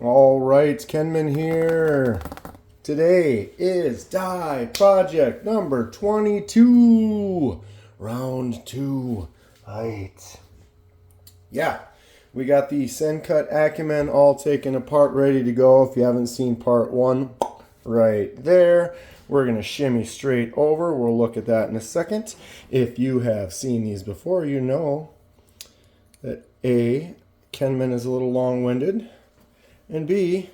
All right, Kenman here. Today is die project number 22, round 2. Right. Yeah, we got the Sencut Acumen all taken apart, ready to go. If you haven't seen part 1, right there. We're going to shimmy straight over. We'll look at that in a second. If you have seen these before, you know that A, Kenman is a little long-winded, and B,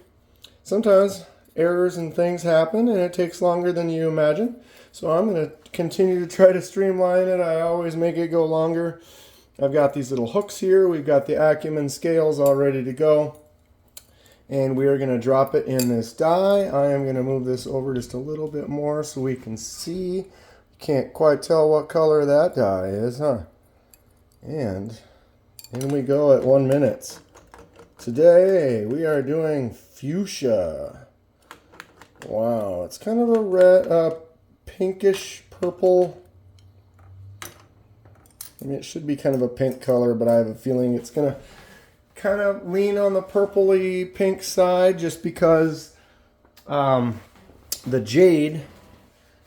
sometimes errors and things happen and it takes longer than you imagine. So I'm going to continue to try to streamline it. I always make it go longer. I've got these little hooks here. We've got the Acumen scales all ready to go. And we are going to drop it in this die. I am going to move this over just a little bit more so we can see. Can't quite tell what color that die is, huh? And in we go at 1 minute. Today we are doing fuchsia. Wow, it's kind of a red, pinkish purple. I mean, it should be kind of a pink color, but I have a feeling it's going to kind of lean on the purpley pink side just because the jade,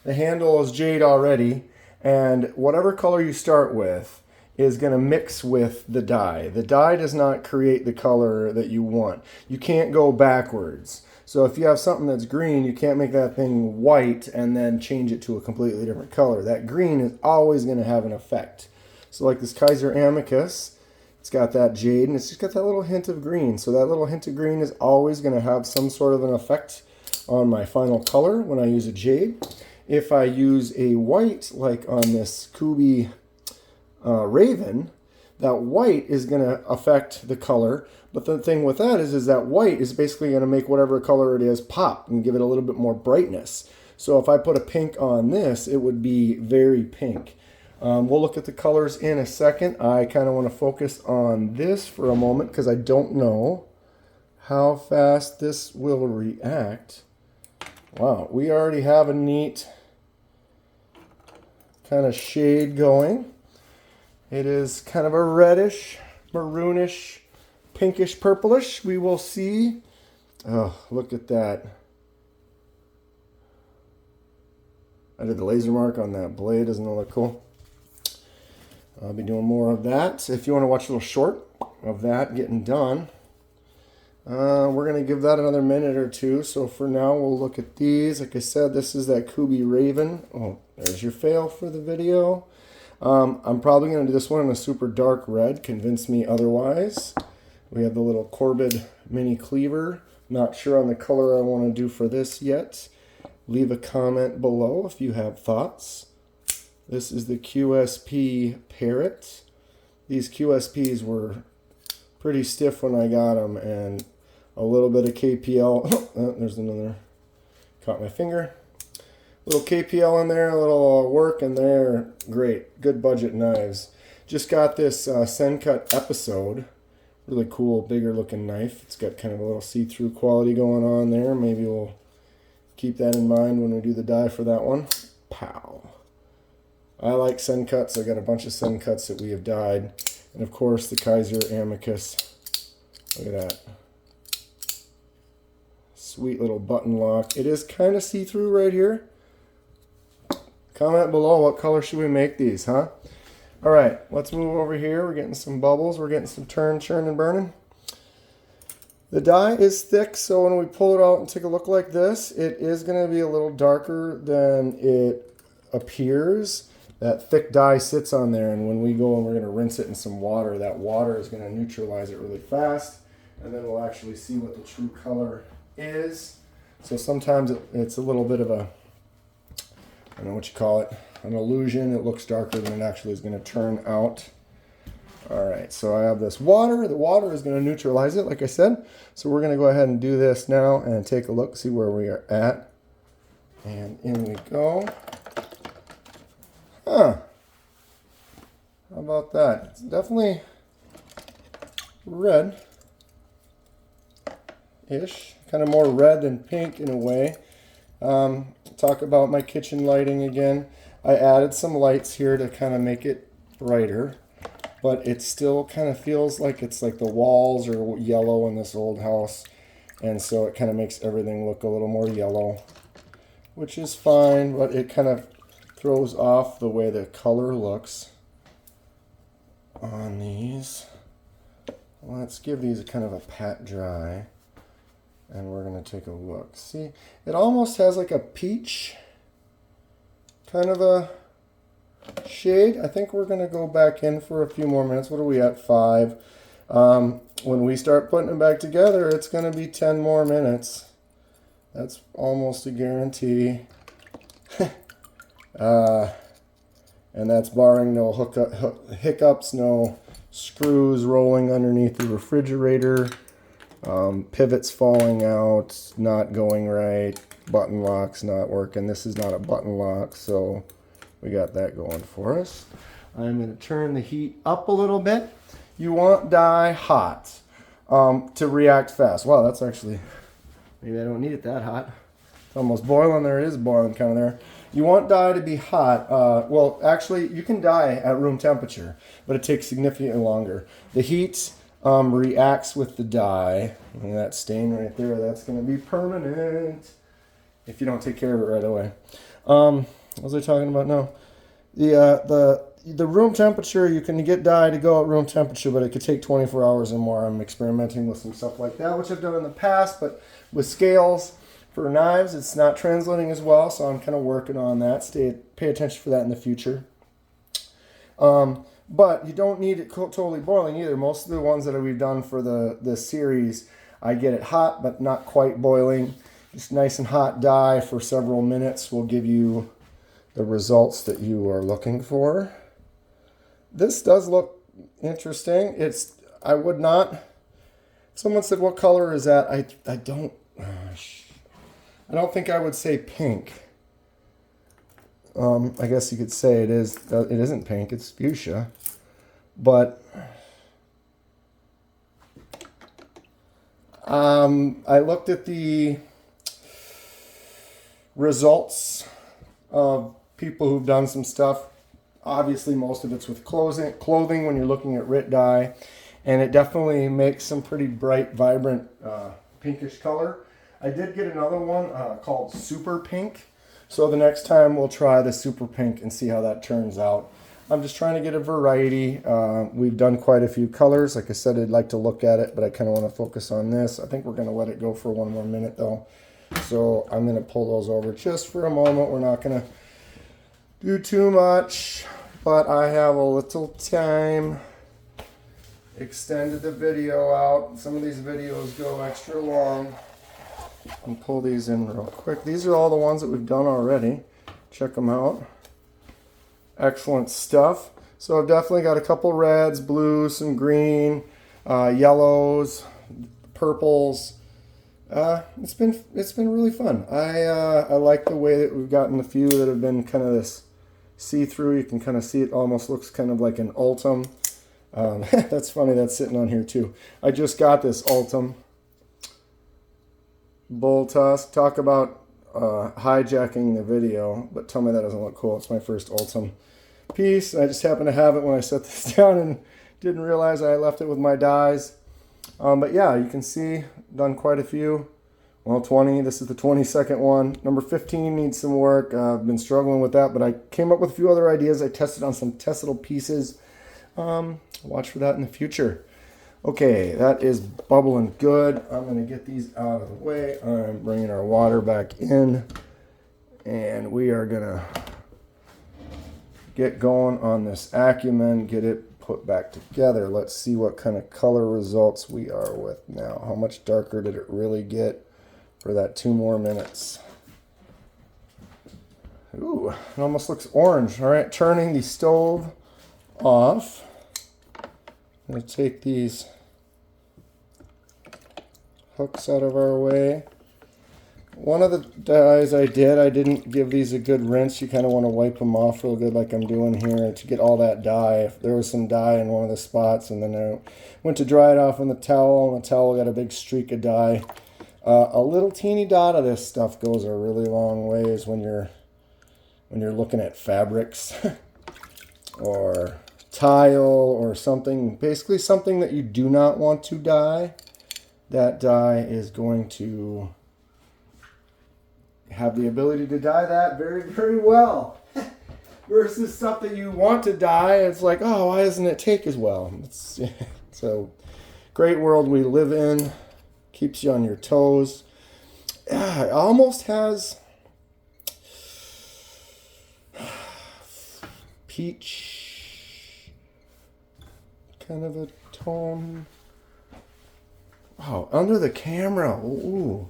the handle is jade already, and whatever color you start with is going to mix with the dye. The dye does not create the color that you want. You can't go backwards. So if you have something that's green, you can't make that thing white and then change it to a completely different color. That green is always going to have an effect. So like this Kaiser Amicus, it's got that jade and it's just got that little hint of green. So that little hint of green is always going to have some sort of an effect on my final color when I use a jade. If I use a white, like on this Kubi Raven, that white is going to affect the color. But the thing with that is that white is basically going to make whatever color it is pop and give it a little bit more brightness. So if I put a pink on this, it would be very pink. We'll look at the colors in a second. I kind of want to focus on this for a moment because I don't know how fast this will react. Wow, we already have a neat kind of shade going. It is kind of a reddish, maroonish, pinkish, purplish. We will see. Oh, look at that. I did the laser mark on that blade. Doesn't it look cool? I'll be doing more of that. If you want to watch a little short of that getting done, we're going to give that another minute or two. So for now, we'll look at these. Like I said, this is that Kubi Raven. Oh, there's your fail for the video. I'm probably going to do this one in a super dark red. Convince me otherwise. We have the little Corbid mini cleaver. Not sure on the color I want to do for this yet. Leave a comment below if you have thoughts. This is the QSP Parrot. These QSPs were pretty stiff when I got them, and a little bit of KPL. Oh, there's another. Caught my finger. Little KPL in there, a little work in there. Great. Good budget knives. Just got this Sencut Episode. Really cool, bigger looking knife. It's got kind of a little see-through quality going on there. Maybe we'll keep that in mind when we do the die for that one. Pow. I like Sencuts. I got a bunch of Sencuts that we have dyed. And of course the Kaiser Amicus. Look at that. Sweet little button lock. It is kind of see-through right here. Comment below, what color should we make these, huh? All right, let's move over here. We're getting some bubbles. We're getting some turn, churn, and burning. The die is thick, so when we pull it out and take a look like this, it is going to be a little darker than it appears. That thick dye sits on there, and when we go and we're going to rinse it in some water, that water is going to neutralize it really fast, and then we'll actually see what the true color is. So sometimes it's a little bit of a, I don't know what you call it, an illusion. It looks darker than it actually is going to turn out. All right, so I have this water. The water is going to neutralize it, like I said. So we're going to go ahead and do this now and take a look, see where we are at. And in we go. Huh. How about that? It's definitely red-ish. Kind of more red than pink in a way. Talk about my kitchen lighting again. I added some lights here to kind of make it brighter. But it still kind of feels like it's like the walls are yellow in this old house. and so it kind of makes everything look a little more yellow, which is fine, but it kind of throws off the way the color looks on these. Let's give these a kind of a pat dry, and we're going to take a look. See, it almost has like a peach kind of a shade. I think we're going to go back in for a few more minutes. What are we at? 5. When we start putting it back together, it's going to be 10 more minutes. That's almost a guarantee. And that's barring no hiccups, no screws rolling underneath the refrigerator, pivots falling out, not going right, button locks not working. This is not a button lock, so we got that going for us. I'm going to turn the heat up a little bit. You want dye hot to react fast. Wow, that's actually, maybe I don't need it that hot. It's almost boiling. There it is boiling kind of there. You want dye to be hot. Well, actually, you can dye at room temperature, but it takes significantly longer. The heat reacts with the dye. And that stain right there, that's going to be permanent if you don't take care of it right away. What was I talking about now? The room temperature, you can get dye to go at room temperature, but it could take 24 hours or more. I'm experimenting with some stuff like that, which I've done in the past, but with scales for knives, it's not translating as well, so I'm kind of working on that. Pay attention for that in the future. But you don't need it totally boiling either. Most of the ones that we've done for this series, I get it hot, but not quite boiling. Just nice and hot dye for several minutes will give you the results that you are looking for. This does look interesting. I would not. Someone said, "What color is that?" I don't think I would say pink. I guess you could say it is. It isn't pink. It's fuchsia, but I looked at the results of people who've done some stuff. Obviously, most of it's with clothing when you're looking at RIT dye, and it definitely makes some pretty bright, vibrant pinkish color. I did get another one called Super Pink, so the next time we'll try the Super Pink and see how that turns out. I'm just trying to get a variety. We've done quite a few colors. Like I said, I'd like to look at it, but I kind of want to focus on this. I think we're going to let it go for one more minute, though. So I'm going to pull those over just for a moment. We're not going to do too much, but I have a little time. Extended the video out. Some of these videos go extra long. And pull these in real quick. These are all the ones that we've done already. Check them out. Excellent stuff. So I've definitely got a couple reds, blues, some green, yellows, purples. It's been really fun. I like the way that we've gotten a few that have been kind of this see-through. You can kind of see it almost looks kind of like an Ultim. That's funny, that's sitting on here too. I just got this Ultim bull tusk. Talk about hijacking the video, but tell me that doesn't look cool. It's my first Ultim piece. I just happened to have it when I set this down and didn't realize I left it with my dies. But yeah, you can see, done quite a few. Well, 20. This is the 22nd one. Number 15 needs some work. I've been struggling with that, but I came up with a few other ideas. I tested on some testable pieces. Watch for that in the future. Okay, that is bubbling good. I'm going to get these out of the way. I'm bringing our water back in, and we are going to get going on this Acumen, get it put back together. Let's see what kind of color results we are with now. How much darker did it really get for that 2 more minutes? Ooh, it almost looks orange. All right, turning the stove off. I'm going to take these hooks out of our way. One of the dyes I didn't give these a good rinse. You kind of want to wipe them off real good like I'm doing here to get all that dye. If there was some dye in one of the spots, and then I went to dry it off on the towel, and the towel got a big streak of dye. A little teeny dot of this stuff goes a really long ways when you're looking at fabrics or tile or something, basically something that you do not want to dye. that die is going to have the ability to dye that very, very well. Versus stuff that you want to dye, it's like, oh, why doesn't it take as well? So, great world we live in. Keeps you on your toes. Yeah, it almost has peach kind of a tone. Wow, under the camera. Ooh.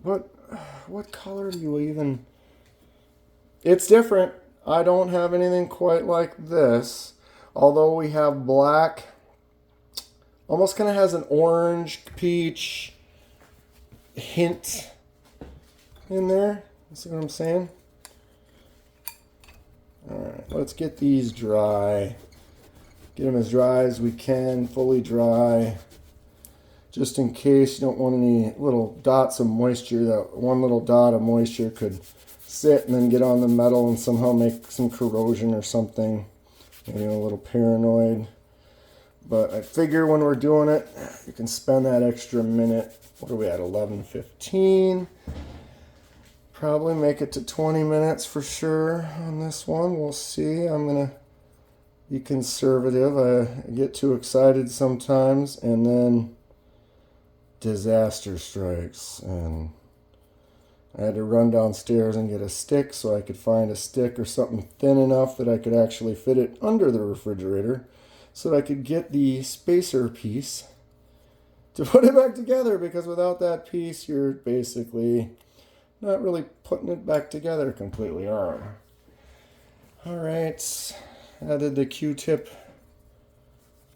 What color do you even... It's different. I don't have anything quite like this. Although we have black. Almost kind of has an orange, peach hint in there. You see what I'm saying? Alright, let's get these dry. Get them as dry as we can, fully dry. Just in case you don't want any little dots of moisture. That one little dot of moisture could sit and then get on the metal and somehow make some corrosion or something. Maybe a little paranoid. But I figure when we're doing it, you can spend that extra minute. What are we at, 11:15? Probably make it to 20 minutes for sure on this one. We'll see. I'm going to be conservative. I get too excited sometimes, and then disaster strikes. And I had to run downstairs and get a stick so I could find a stick or something thin enough that I could actually fit it under the refrigerator so that I could get the spacer piece to put it back together, because without that piece, you're basically not really putting it back together completely, are you? All right, added the Q-tip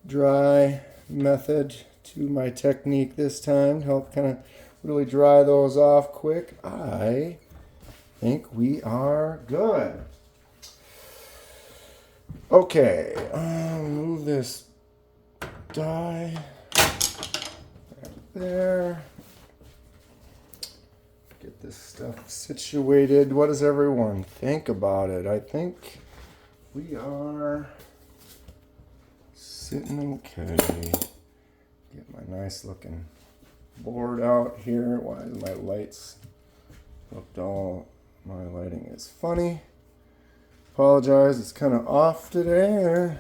dry method to my technique this time to help kind of really dry those off quick. I think we are good. Okay, move this die right there. Get this stuff situated. What does everyone think about it? I think we are sitting okay. Get my nice looking board out here. Why do my lights looked all... My lighting is funny. Apologize, it's kind of off today.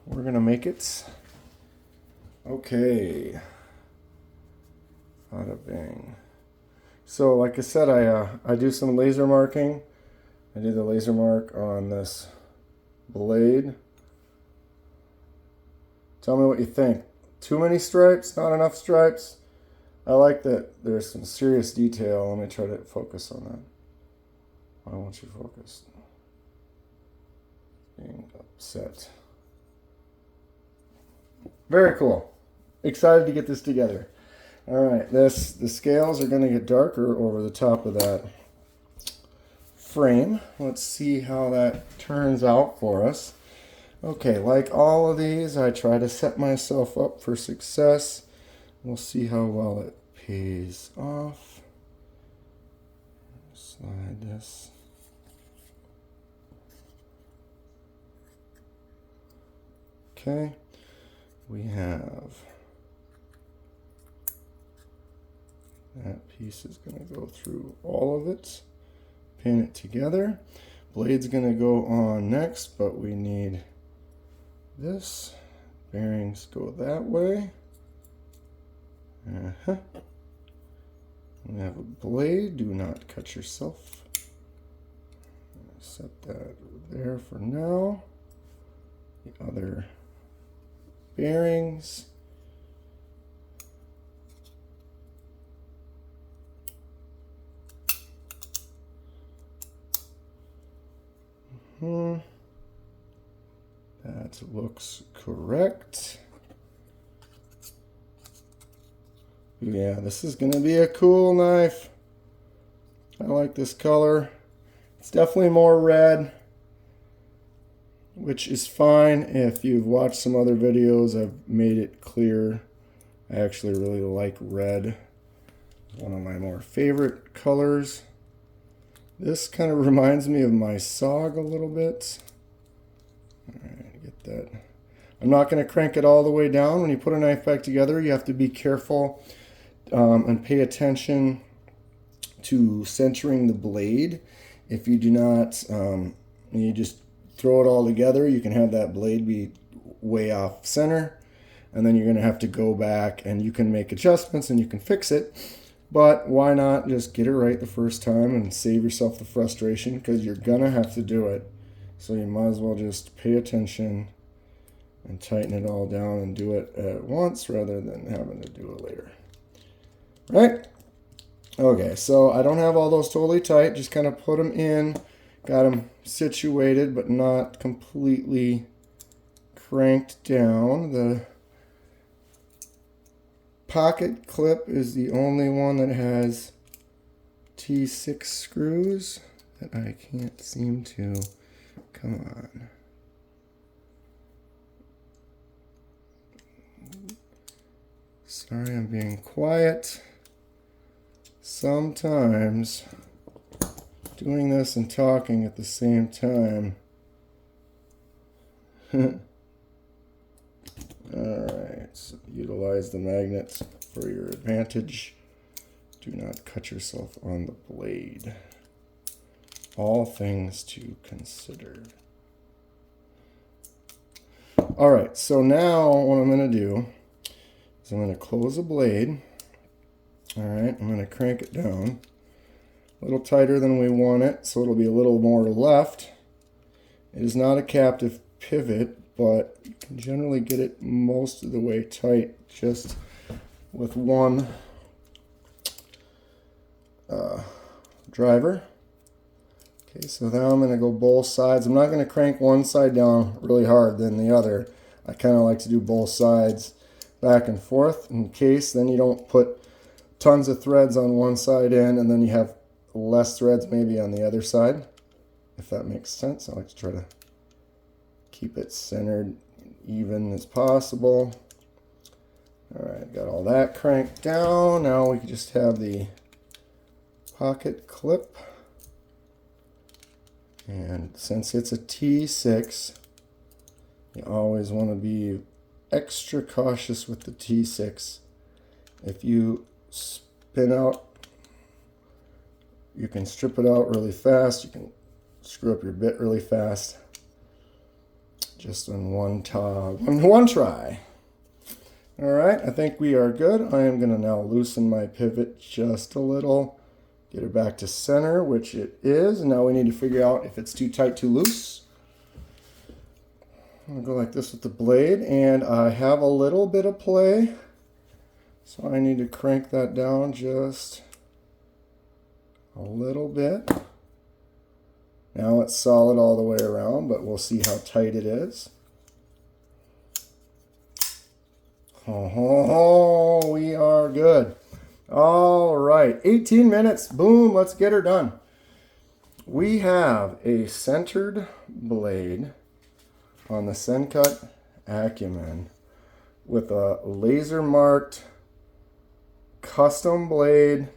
We're gonna make it. Okay. Bada bing. So, like I said, I do some laser marking. I did the laser mark on this blade. Tell me what you think. Too many stripes? Not enough stripes? I like that there's some serious detail. Let me try to focus on that. Why won't you focus? Being upset. Very cool. Excited to get this together. All right, the scales are going to get darker over the top of that frame. Let's see how that turns out for us. Okay, like all of these, I try to set myself up for success. We'll see how well it pays off. Slide this. Okay, we have that piece is going to go through all of it, pin it together. Blade's going to go on next, but we need this. Bearings go that way. We have a blade. Do not cut yourself. Set that there for now. The other bearings. That looks correct. Yeah, this is going to be a cool knife. I like this color. It's definitely more red, which is fine. If you've watched some other videos, I've made it clear. I actually really like red. It's one of my more favorite colors. This kind of reminds me of my SOG a little bit. All right, get that. I'm not going to crank it all the way down. When you put a knife back together, you have to be careful and pay attention to centering the blade. If you do not, you just throw it all together, you can have that blade be way off center, and then you're going to have to go back and you can make adjustments and you can fix it. But why not just get it right the first time and save yourself the frustration, because you're going to have to do it. So you might as well just pay attention and tighten it all down and do it at once rather than having to do it later. Right? Okay, so I don't have all those totally tight. Just kind of put them in. Got them situated, but not completely cranked down. The pocket clip is the only one that has T6 screws that I can't seem to. Come on. Sorry, I'm being quiet. Sometimes doing this and talking at the same time. Alright, so utilize the magnets for your advantage. Do not cut yourself on the blade. All things to consider. Alright, so now what I'm going to do is I'm going to close the blade. Alright, I'm going to crank it down a little tighter than we want it, so it'll be a little more left. It is not a captive pivot, but you can generally get it most of the way tight just with one driver. Okay, so now I'm going to go both sides. I'm not going to crank one side down really hard than the other. I kind of like to do both sides back and forth in case then you don't put tons of threads on one side in and then you have less threads maybe on the other side, if that makes sense. I like to try to keep it centered even as possible. Alright, got all that cranked down. Now we can just have the pocket clip. And since it's a T6, you always want to be extra cautious with the T6. If you spin out, you can strip it out really fast. You can screw up your bit really fast. Just on one try. All right, I think we are good. I am going to now loosen my pivot just a little. Get it back to center, which it is. Now we need to figure out if it's too tight, too loose. I'm going to go like this with the blade, and I have a little bit of play. So I need to crank that down just a little bit. Now it's solid all the way around, but we'll see how tight it is. Oh, we are good. All right, 18 minutes. Boom, let's get her done. We have a centered blade on the Sencut Acumen with a laser marked custom blade,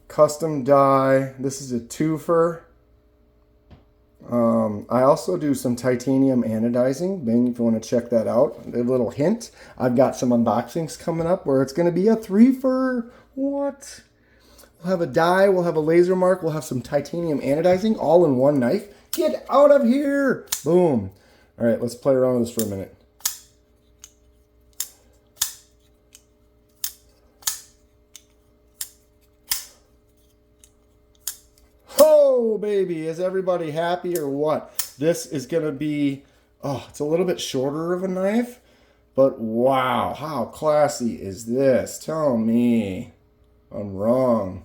custom die. This is a twofer. I also do some titanium anodizing. Bing, if you want to check that out. A little hint, I've got some unboxings coming up where it's going to be a three-fer. What? We'll have a die, we'll have a laser mark, we'll have some titanium anodizing all in one knife. Get out of here! Boom. All right, let's play around with this for a minute. Oh, baby, is everybody happy or what? This is going to be, it's a little bit shorter of a knife, but wow, how classy is this? Tell me I'm wrong.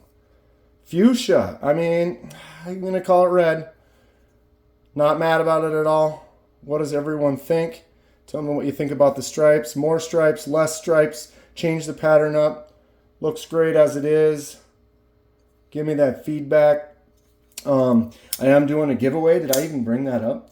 Fuchsia, I mean, I'm going to call it red. Not mad about it at all. What does everyone think? Tell me what you think about the stripes. More stripes, less stripes. Change the pattern up. Looks great as it is. Give me that feedback. I am doing a giveaway. Did I even bring that up?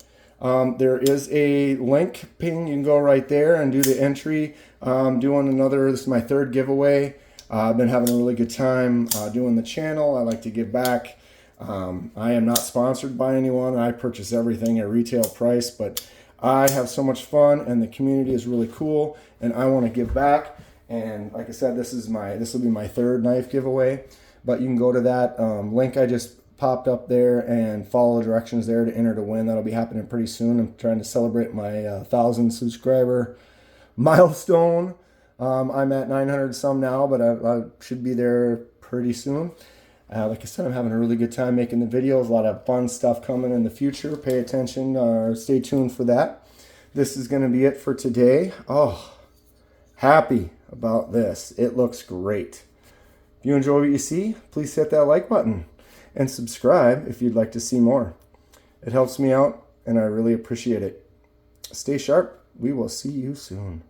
There is a link ping. You can go right there and do the entry. Doing another, this is my third giveaway. I've been having a really good time doing the channel. I like to give back. I am not sponsored by anyone. I purchase everything at retail price, but I have so much fun, and the community is really cool, and I want to give back. And like I said, this will be my third knife giveaway. But you can go to that link I just popped up there and follow the directions there to enter to win. That'll be happening pretty soon. I'm trying to celebrate my 1,000 subscriber milestone. I'm at 900 some now, but I should be there pretty soon. Like I said, I'm having a really good time making the videos. A lot of fun stuff coming in the future. Pay attention or stay tuned for that. This is going to be it for today. Oh, happy about this. It looks great. If you enjoy what you see, please hit that like button and subscribe if you'd like to see more. It helps me out, and I really appreciate it. Stay sharp. We will see you soon.